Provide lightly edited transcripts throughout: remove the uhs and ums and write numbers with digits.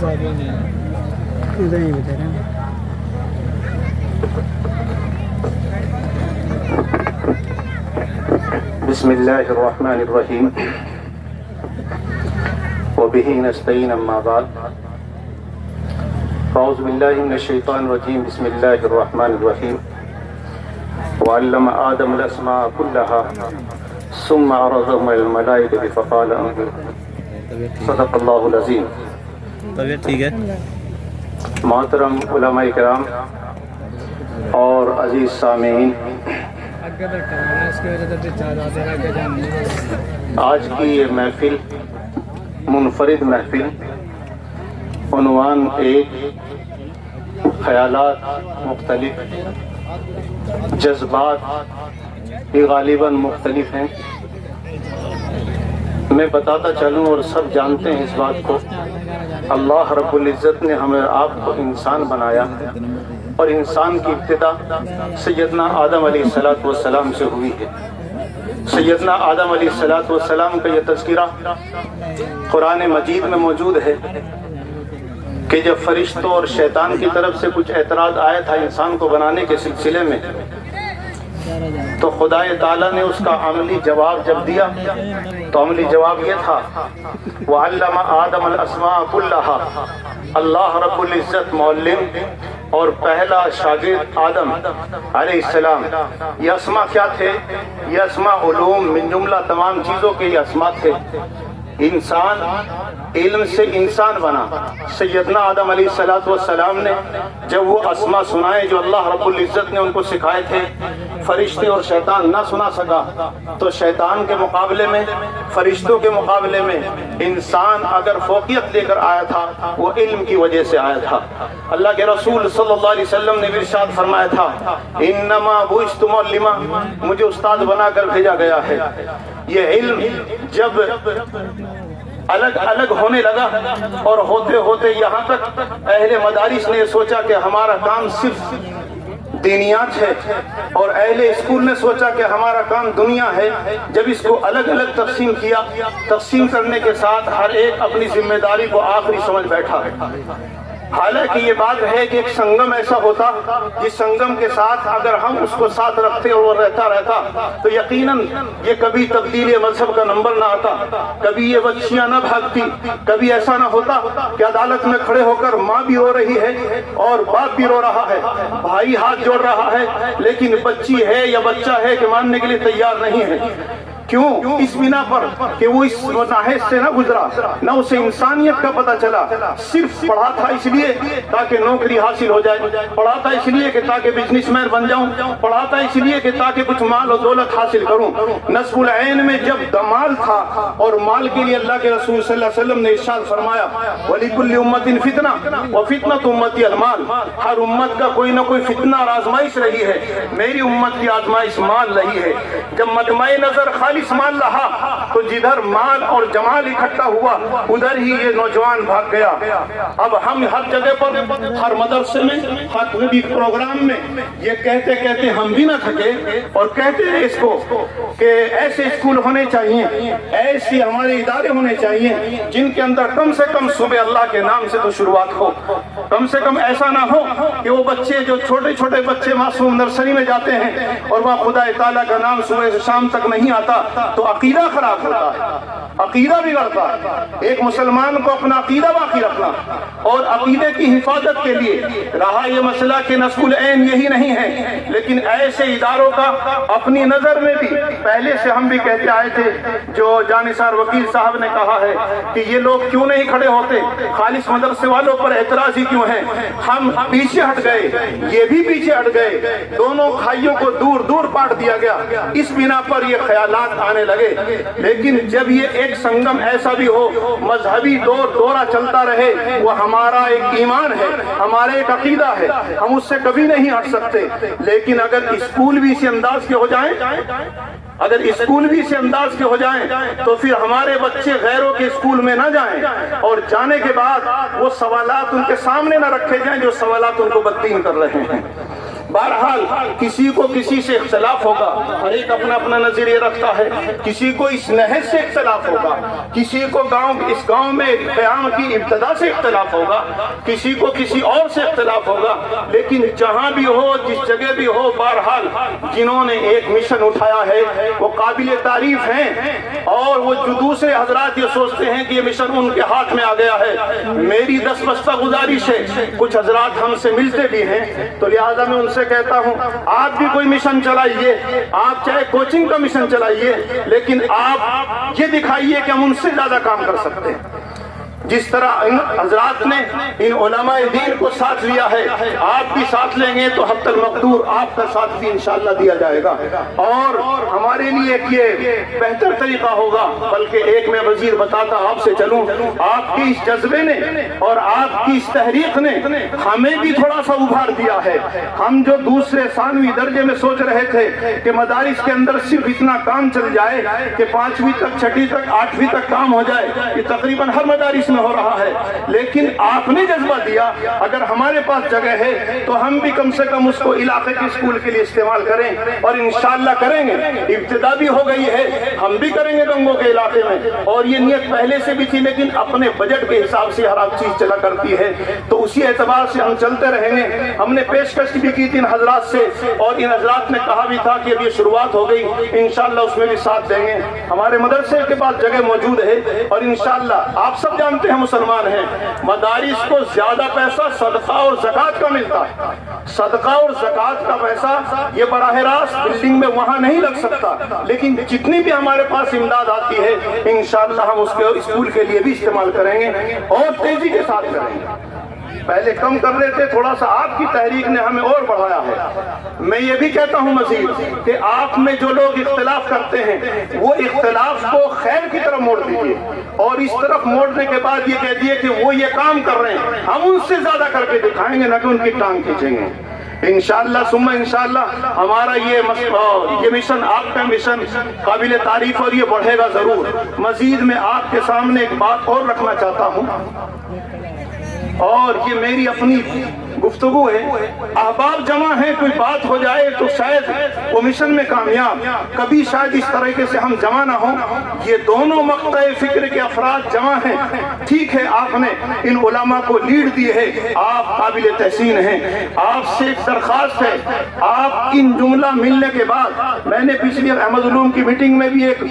ادھر ہی بتا رہے ہیں. بسم اللہ الرحمن الرحیم وبہ نستعین اما بعد اعوذ باللہ من الشیطان الرجیم بسم اللہ الرحمن الرحیم وعلم آدم الاسماء كلها ثم عرضهم على الملائکۃ فقال انظروا صدق اللہ العظیم. طبیعت ٹھیک ہے؟ محترم علماء کرام اور عزیز سامعین، آج کی یہ محفل منفرد محفل عنوان ایک، خیالات مختلف، جذبات بھی غالباً مختلف ہیں. میں بتاتا چلوں اور سب جانتے ہیں اس بات کو، اللہ رب العزت نے ہمیں آپ کو انسان بنایا اور انسان کی ابتدا سیدنا آدم علیہ السلام سے ہوئی ہے. سیدنا آدم علیہ السلام کا یہ تذکرہ قرآن مجید میں موجود ہے کہ جب فرشتوں اور شیطان کی طرف سے کچھ اعتراض آیا تھا انسان کو بنانے کے سلسلے میں، تو خدا تعالیٰ نے اس کا عملی جواب جب دیا تو عملی جواب یہ تھا وَعَلَّمَ آدَمَ الْأَسْمَاءَ كُلَّهَا. اللہ رب العزت معلم اور پہلا شاگرد آدم علیہ السلام، یہ اسماء کیا تھے؟ یہ اسماء علوم من جملہ تمام چیزوں کے یہ اسماء تھے. انسان علم سے انسان بنا. سیدنا آدم علیہ السلام نے جب وہ اسماء سنائے جو اللہ رب العزت نے ان کو سکھائے تھے، فرشتے اور شیطان نہ سنا سکا، تو شیطان کے مقابلے میں، فرشتوں کے مقابلے میں انسان اگر فوقیت لے کر آیا تھا وہ علم کی وجہ سے آیا تھا. اللہ کے رسول صلی اللہ علیہ وسلم نے ارشاد فرمایا تھا انما بعثت معلما، مجھے استاد بنا کر بھیجا گیا ہے. یہ علم جب الگ الگ ہونے لگا اور ہوتے ہوتے یہاں تک اہل مدارس نے سوچا کہ ہمارا کام صرف دینیات ہے، اور اہل اسکول نے سوچا کہ ہمارا کام دنیا ہے. جب اس کو الگ الگ تقسیم کیا، تقسیم کرنے کے ساتھ ہر ایک اپنی ذمہ داری کو آخری سمجھ بیٹھا. حالانکہ یہ بات ہے کہ ایک سنگم ایسا ہوتا جس سنگم کے ساتھ اگر ہم اس کو ساتھ رکھتے اور وہ رہتا تو یقیناً یہ کبھی تبدیل مذہب کا نمبر نہ آتا، کبھی یہ بچیاں نہ بھاگتی، کبھی ایسا نہ ہوتا کہ عدالت میں کھڑے ہو کر ماں بھی رو رہی ہے اور باپ بھی رو رہا ہے، بھائی ہاتھ جوڑ رہا ہے، لیکن بچی ہے یا بچہ ہے کہ ماننے کے لیے تیار نہیں ہے. کیوں؟ اس بنا پر کہ وہ اس متاحد سے نہ گزرا، نہ اسے انسانیت کا پتہ چلا. صرف پڑھا تھا اس لیے تاکہ نوکری حاصل ہو جائے، پڑھا تھا اس لیے کہ تاکہ بزنس مین بن جاؤں، پڑھا تھا اس لیے کہ تاکہ کچھ مال و دولت حاصل کروں. نصب العین میں جب دمال تھا اور مال کے لیے اللہ کے رسول صلی اللہ علیہ وسلم نے ارشاد فرمایا وَلِكُلِّ أُمَّةٍ فِتْنَةٌ وَفِتْنَةُ أُمَّتِي الْمَالُ، ہر امت کا کوئی نہ کوئی فتنہ اور آزمائش رہی ہے، میری امت کی آزمائش مال رہی ہے. جب مجمع نظر خالص مال رہا تو جدھر مال اور جمال اکٹھا ہوا ادھر ہی یہ نوجوان بھاگ گیا. اب ہم ہر جگہ پر، ہر مدرسے میں، ہر کوئی پروگرام میں یہ کہتے کہتے ہم بھی نہ تھکے اور کہتے ہیں اس کو کہ ایسے اسکول ہونے چاہیے، ایسے ہمارے ادارے ہونے چاہیے جن کے اندر کم سے کم صبح اللہ کے نام سے تو شروعات ہو. کم سے کم ایسا نہ ہو کہ وہ بچے جو چھوٹے چھوٹے بچے معصوم نرسری میں جاتے ہیں اور وہاں خدا تعالیٰ کا نام صبح سے شام تک نہیں آتا تو عقیدہ خراب ہوتا ہے، عقیدہ بگڑتا ہے. ایک مسلمان کو اپنا عقیدہ باقی رکھنا اور عقیدے کی حفاظت کے لیے رہا یہ مسئلہ کہ نصب العین یہی نہیں ہے، لیکن ایسے اداروں کا اپنی نظر میں بھی پہلے سے ہم بھی کہتے آئے تھے، جو جانثار وکیل صاحب نے کہا ہے کہ یہ لوگ کیوں نہیں کھڑے ہوتے، خالص مدرسے والوں پر اعتراض ہی کیوں ہے. ہم پیچھے ہٹ گئے، یہ بھی پیچھے ہٹ گئے، دونوں کھائیوں کو دور دور بانٹ دیا گیا. اس بنا پر یہ خیالات آنے لگے. لیکن جب یہ ایک سنگم ایسا بھی ہو، مذہبی دورہ چلتا رہے، وہ ہمارا ایک ایمان ہے، ہمارا ایک عقیدہ ہے، ہم اس سے کبھی نہیں ہٹ سکتے. لیکن اگر اسکول بھی اسی انداز کے ہو جائیں، اگر اسکول بھی اسی انداز کے ہو جائیں تو پھر ہمارے بچے غیروں کے اسکول میں نہ جائیں اور جانے کے بعد وہ سوالات ان کے سامنے نہ رکھے جائیں جو سوالات ان کو بددین کر رہے ہیں. बहरहाल किसी को किसी से इख्तलाफ होगा, हर एक अपना अपना नजरिया रखता है। किसी को इस नहज से इख्तलाफ होगा, किसी को इस गांव में क़याम की इब्तिदा से इख्तलाफ होगा, किसी को किसी और से इख्तलाफ होगा, लेकिन जहां भी हो, जिस जगह भी हो, बहरहाल जिन्होंने एक मिशन उठाया है वो काबिल तारीफ हैं। और वो जो दूसरे हजरात ये सोचते हैं कि ये मिशन उनके हाथ में आ गया है, मेरी दस्तबस्ता गुजारिश है, कुछ हजरात हमसे मिलते भी हैं, तो लिहाजा मैं उनसे कहता हूं आप भी कोई मिशन चलाइए, आप चाहे कोचिंग का मिशन चलाइए, लेकिन आप ये दिखाइए कि हम उनसे ज्यादा काम कर सकते हैं। जिस तरह इन हजरात ने इन उलमाए दीन को साथ लिया है, आप भी साथ लेंगे तो हत्तल मकदूर आपका साथ भी इंशाअल्लाह दिया जाएगा। और हमारे लिए ये बेहतर तरीका होगा, बल्कि एक मैं वजीर बताता आपसे चलूं, आपके इस जज्बे ने और आपकी इस तहरीक ने हमें भी थोड़ा सा उभार दिया है। हम जो दूसरे सानवी दर्जे में सोच रहे थे कि मदारिस के अंदर सिर्फ इतना काम चल जाए कि 5वीं तक, 6वीं तक, 8वीं तक काम हो जाए, ये तकरीबन हर मदारिस हो रहा है, लेकिन आपने जज्बा दिया अगर हमारे पास जगह है तो हम भी कम से कम उसको इलाके के स्कूल के लिए इस्तेमाल करें, और इंशाअल्लाह करेंगे। इब्तिदा भी हो गई है, हम भी करेंगे गंगों के इलाके में, और ये नियत पहले से भी थी, लेकिन अपने बजट के हिसाब से हर चीज चला करती है, तो उसी एतबार से हम चलते रहेंगे। हमने पेशकश भी की थी इन हजरात से, और इन हजरात ने कहा भी था कि अब ये शुरुआत हो गई, इंशाअल्लाह उसमें भी साथ देंगे। हमारे मदरसे के पास जगह मौजूद है, और इंशाअल्लाह आप सब जानते हैं मुसलमान हैं, मदारिस को ज्यादा पैसा सदका और ज़कात का मिलता है। सदका और ज़कात का पैसा ये बराह रास्त बिल्डिंग में वहां नहीं लग सकता, लेकिन जितनी भी हमारे पास इमदाद आती है इंशाअल्लाह हम उसके स्कूल के लिए भी इस्तेमाल करेंगे और तेजी के साथ करेंगे। पहले कम कर रहे थे, थोड़ा सा आपकी तहरीक ने हमें और बढ़ाया है। मैं ये भी कहता हूँ मजीद कि आप में जो लोग इख्तिलाफ करते हैं वो इख्तिलाफ को खैर की तरफ मोड़ दीजिए, और इस तरफ मोड़ने के बाद ये कह दिए कि वो ये काम कर रहे हैं, हम उनसे ज्यादा करके दिखाएंगे, ना कि उनकी टांग खींचेंगे। इंशाअल्लाह सुम्मा इंशाअल्लाह हमारा ये मिशन, आपका मिशन काबिल तारीफ, और ये बढ़ेगा जरूर। मजीद मैं आपके सामने एक बात और रखना चाहता हूँ, और ये मेरी अपनी गुफ्तगू है। अहबाब जमा है, कोई बात हो जाए तो शायद वो मिशन में कामयाब, कभी शायद इस तरीके से हम जमा ना हो। ये दोनों मक्तए फिक्र के अफराद जमा हैं। ठीक है, आपने इन उलमा को लीड दी है, आप काबिल तहसीन हैं। आपसे एक दरखास्त है, आप इन जुमला मिलने के बाद, मैंने पिछली अहमद उलूम की मीटिंग में भी एक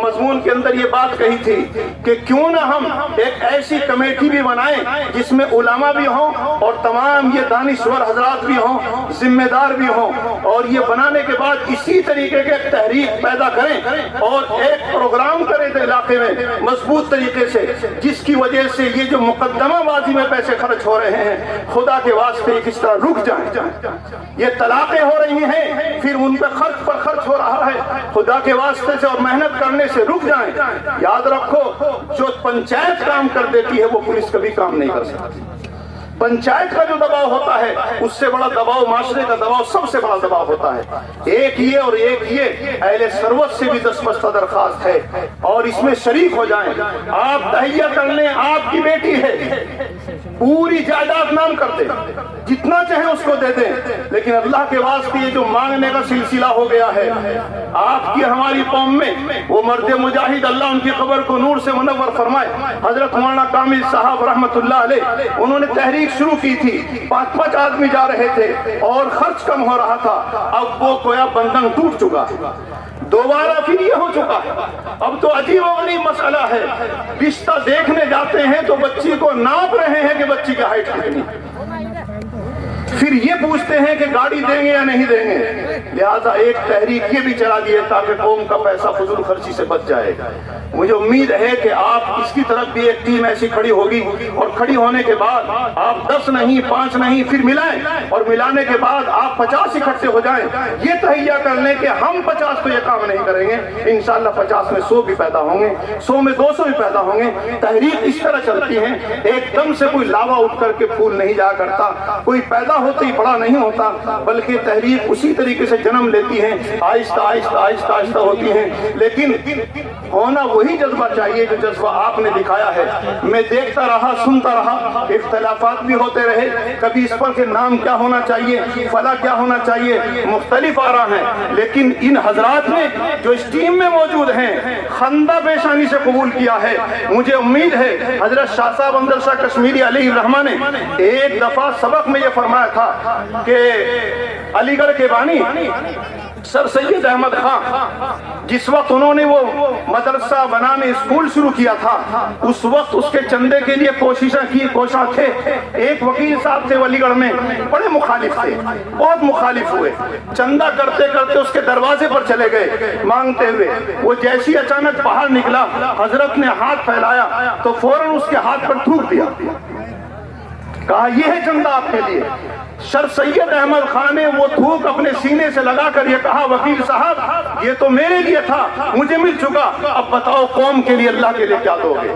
मजमून के अंदर ये बात कही थी कि क्यों ना हम एक ऐसी कमेटी भी बनाएं जिसमें उलमा भी हों और तमाम ये दानिश्वर हजरात भी हों, जिम्मेदार भी हों, और ये बनाने के बाद इसी तरीके के तहरीक पैदा करें और एक प्रोग्राम करें तो इलाके में मजबूत तरीके से, जिसकी वजह से ये जो मुकद्दमाबाजी में पैसे खर्च हो रहे हैं खुदा के वास्ते किस तरह रुक जाए। ये तलाक़ें हो रही हैं, फिर उन पर खर्च हो रहा है, खुदा के वास्ते से और मेहनत करने से रुक जाएं। याद रखो, जो पंचायत काम कर देती है वो पुलिस कभी काम नहीं कर सकती। पंचायत का जो दबाव होता है उससे बड़ा दबाव, माशरे का दबाव सबसे बड़ा दबाव होता है। एक ये और एक ये अहले सरवत से भी दस्तबस्ता दरखास्त है, और इसमें शरीक हो जाएं। आप तहैया कर लें, आपकी बेटी है, पूरी जायदाद नाम कर दे, जितना चाहे उसको दे दें, लेकिन अल्लाह के वास्ते ये जो मांगने का सिलसिला हो गया है आपकी हमारी कौम में, वो मर्द मुजाहिद अल्लाह उनकी खबर को नूर से मुनव्वर फरमाए, हजरत मौलाना कामिल साहब रहमतुल्लाह अलैह, उन्होंने तहरीक शुरू की थी। 5-5 आदमी जा रहे थे और खर्च कम हो रहा था। अब वो कोया बंधन टूट चुका, दोबारा फिर ये हो चुका। अब तो अजीब और गरीब मसला है, रिश्ता देखने जाते हैं तो बच्ची को नाप रहे हैं कि बच्ची की हाइट कितनी, फिर ये पूछते हैं कि गाड़ी देंगे या नहीं देंगे। लिहाजा एक तहरीक ये भी चला दिए ताकि कौम का पैसा फजूल खर्ची से बच जाए। मुझे उम्मीद है कि आप इसकी तरफ भी एक टीम ऐसी खड़ी होगी, और खड़ी होने के बाद आप 10 नहीं 5 नहीं फिर मिलाएं, और मिलाने के बाद आप 50 इकट्ठे हो जाएं। ये तहैया कर लें कि हम 50 तो ये काम नहीं करेंगे, इंशाअल्लाह 50 में 100 भी पैदा होंगे, 100 में 200 भी पैदा होंगे। तहरीक इस तरह चलती है, एकदम से कोई लावा उठ करके फूल नहीं जा करता, कोई पैदा होते ही बड़ा नहीं होता, बल्कि तहरीक उसी तरीके से जन्म लेती हैं, आहिस्ता आहिस्ता आहिस्ता आहिस्ता होती हैं, लेकिन होना वही जज्बा चाहिए जो जज्बा आपने दिखाया है। मैं देखता रहा, सुनता रहा, इख्तलाफात भी होते रहे, कभी इस पर के नाम क्या होना चाहिए, फला क्या होना चाहिए, मुख्तलिफ आरा हैं, लेकिन इन हजरात ने जो इस टीम में मौजूद हैं खंदा पेशानी से कबूल किया है। मुझे उम्मीद है हजरत शाह साहब अमजद शाह कश्मीरी अलैहि रहमा ने एक दफा सबक में ये फरमाया था कि अलीगढ़ के बानी सर सैयद अहमद खां जिस वक्त उन्होंने वो मदरसा बनाने स्कूल शुरू किया था, उस वक्त उसके चंदे के लिए कोशिश थे। एक वकील साहब थे अलीगढ़ में, बड़े मुखालिफ थे, बहुत मुखालिफ हुए, चंदा करते करते उसके दरवाजे पर चले गए मांगते हुए। वो जैसी अचानक बाहर निकला, हजरत ने हाथ फैलाया तो फौरन उसके हाथ पर थूक दिया, कहा ये है चंदा आपके लिए। सर सैयद अहमद खान ने वो थूक अपने सीने से लगाकर ये कहा, वकील साहब ये तो मेरे लिए था, मुझे मिल चुका, अब बताओ कौम के लिए, अल्लाह के लिए क्या दोगे।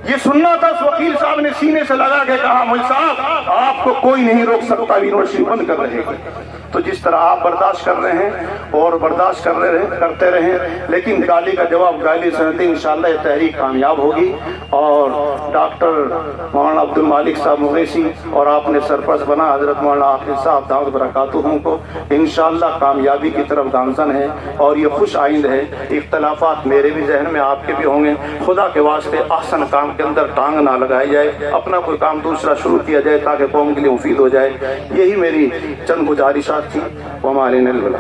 ये सुनना था। उस वकील साहब ने सीने से लगा के कहा, मुझे साहब आपको कोई नहीं रोक सकता, यूनिवर्सिटी बंद कर रहेगी। तो जिस तरह आप बर्दाश्त कर रहे हैं और बर्दाश्त करते रहें, लेकिन गाली का जवाब गाली से नहीं, इंशाअल्लाह ये तहरीक कामयाब होगी। और डॉक्टर मौलाना अब्दुल मालिक साहब मुगैसी और आपने सरपरस्त बना हजरत मौलाना हाफिज साहब दाऊद बरकातुहू को इंशाअल्लाह कामयाबी की तरफ गामजन है। और ये खुश आइंद है, इख्तलाफात मेरे भी जहन में आपके भी होंगे, खुदा के वास्ते अहसन काम के अंदर टांग ना लगाई जाए, अपना कोई काम दूसरा शुरू किया जाए ताकि कौम के लिए मुफीद हो जाए। यही मेरी चंद गुजारिशात थी। वमा अलैना इल्ला